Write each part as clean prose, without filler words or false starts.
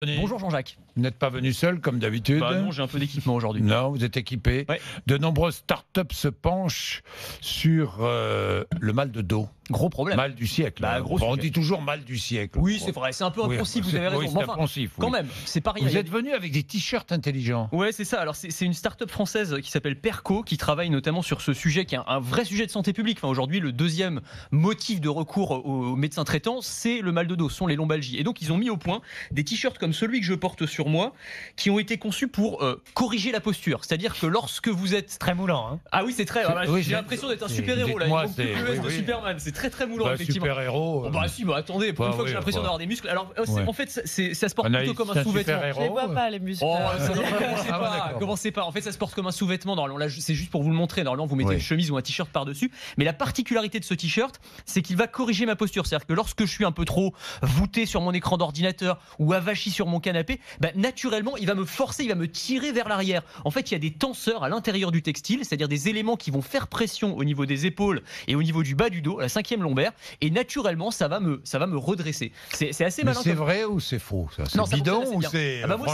Bonjour Jean-Jacques. Vous n'êtes pas venu seul comme d'habitude? Non, j'ai un peu d'équipement aujourd'hui. Non, vous êtes équipé. Ouais. De nombreuses startups se penchent sur le mal de dos. Gros problème. Mal du siècle. Gros On sujet. dit toujours mal du siècle. Oui, c'est vrai, c'est un peu impensif, vous avez raison. Oui, Mais c'est enfin, impensif, oui. quand même, c'est pareil. Vous êtes venu avec des t-shirts intelligents. Ouais, c'est ça. Alors, c'est une start-up française qui s'appelle Perco, qui travaille notamment sur ce sujet, qui est un vrai sujet de santé publique. Enfin, aujourd'hui, le deuxième motif de recours aux médecins traitants, c'est le mal de dos, ce sont les lombalgies. Et donc, ils ont mis au point des t-shirts comme celui que je porte sur moi, qui ont été conçus pour corriger la posture. C'est-à-dire que lorsque vous êtes... Très moulant, hein. Ah oui, c'est très... Oui, j'ai l'impression d'être un super-héros, là. Il dites-moi, manque plus que le S de Superman. C'est très, très moulant, effectivement. Super-héros. Attendez, pour une fois que j'ai l'impression d'avoir des muscles. Alors, en fait, ça se porte plutôt comme un sous-vêtement. Je les vois pas, les muscles. Oh, commencez pas. En fait, ça se porte comme un sous-vêtement. Normalement, là, c'est juste pour vous le montrer. Normalement, vous mettez une chemise ou un t-shirt par-dessus. Mais la particularité de ce t-shirt, c'est qu'il va corriger ma posture. C'est-à-dire que lorsque je suis un peu trop voûté sur mon écran d'ordinateur ou avachi sur mon canapé, naturellement, il va me forcer, il va me tirer vers l'arrière. En fait, il y a des tenseurs à l'intérieur du textile, c'est-à-dire des éléments qui vont faire pression au niveau des épaules et au niveau du bas du dos, à la 5e lombaire. Et naturellement, ça va me redresser. C'est assez malin. C'est vrai ou c'est faux, ça? C'est bidon ou c'est... Moi,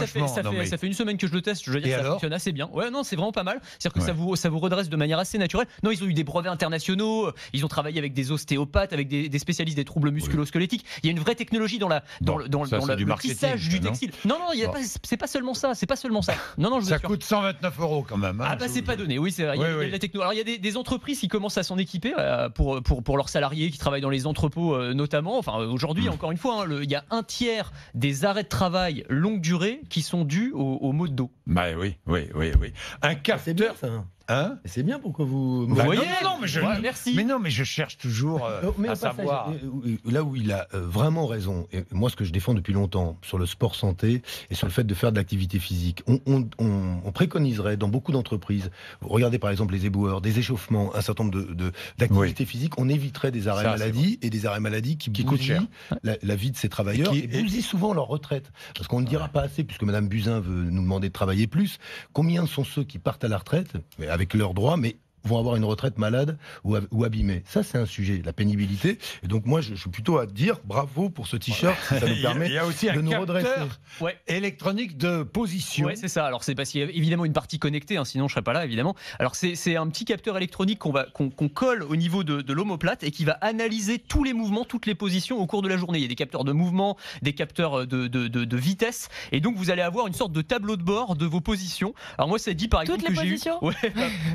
ça fait une semaine que je le teste. Je veux dire, ça fonctionne assez bien. Ouais, non, c'est vraiment pas mal. C'est-à-dire que ça vous redresse de manière assez naturelle. Non, ils ont eu des brevets internationaux. Ils ont travaillé avec des ostéopathes, avec des spécialistes des troubles musculo-squelettiques. Il y a une vraie technologie dans le tissage du textile. Non, c'est pas seulement ça. C'est pas seulement ça. Non, je vous ça assure. coûte 129 € quand même. Hein, c'est pas donné. Oui, c'est vrai. Il y a de la techno. Alors, il y a des entreprises qui commencent à s'en équiper pour leurs salariés qui travaillent dans les entrepôts notamment. Enfin, aujourd'hui, encore une fois, il y a un tiers des arrêts de travail longue durée qui sont dus aux maux de dos. Oui. Un capteur. C'est bien ça. Hein? C'est bien, pourquoi vous... Vous voyez, merci. Mais non, mais je cherche toujours à savoir. Là où il a vraiment raison, et moi ce que je défends depuis longtemps sur le sport santé et sur le fait de faire de l'activité physique, on préconiserait dans beaucoup d'entreprises, regardez par exemple les éboueurs, des échauffements, un certain nombre d'activités physiques, on éviterait des arrêts maladie et des arrêts maladie qui coûtent cher. La vie de ces travailleurs et bousillent souvent leur retraite. Parce qu'on ne le dira pas assez, puisque Madame Buzyn veut nous demander de travailler plus. Combien sont ceux qui partent à la retraite avec leurs droits, mais vont avoir une retraite malade ou abîmée. Ça, c'est un sujet, la pénibilité. Et donc, moi, je suis plutôt à dire bravo pour ce t-shirt, ça nous permet de nous redresser. Électronique de position. Oui, c'est ça. Alors, c'est parce qu'il y a évidemment une partie connectée, sinon je ne serais pas là, évidemment. Alors, c'est un petit capteur électronique qu'on colle au niveau de l'omoplate et qui va analyser tous les mouvements, toutes les positions au cours de la journée. Il y a des capteurs de mouvement, des capteurs de vitesse. Et donc, vous allez avoir une sorte de tableau de bord de vos positions. Alors, moi, ça dit par exemple que j'ai eu...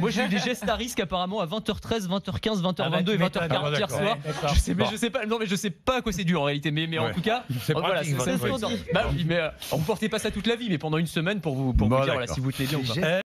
moi, j'ai eu des gestes à risque apparemment à 20h13, 20h15, 20h22 et 20h40 hier soir. Je sais pas à quoi c'est dû en réalité, mais en tout cas, voilà, c'est on ne portez pas ça toute la vie, mais pendant une semaine pour vous dire si vous tenez bien ou pas.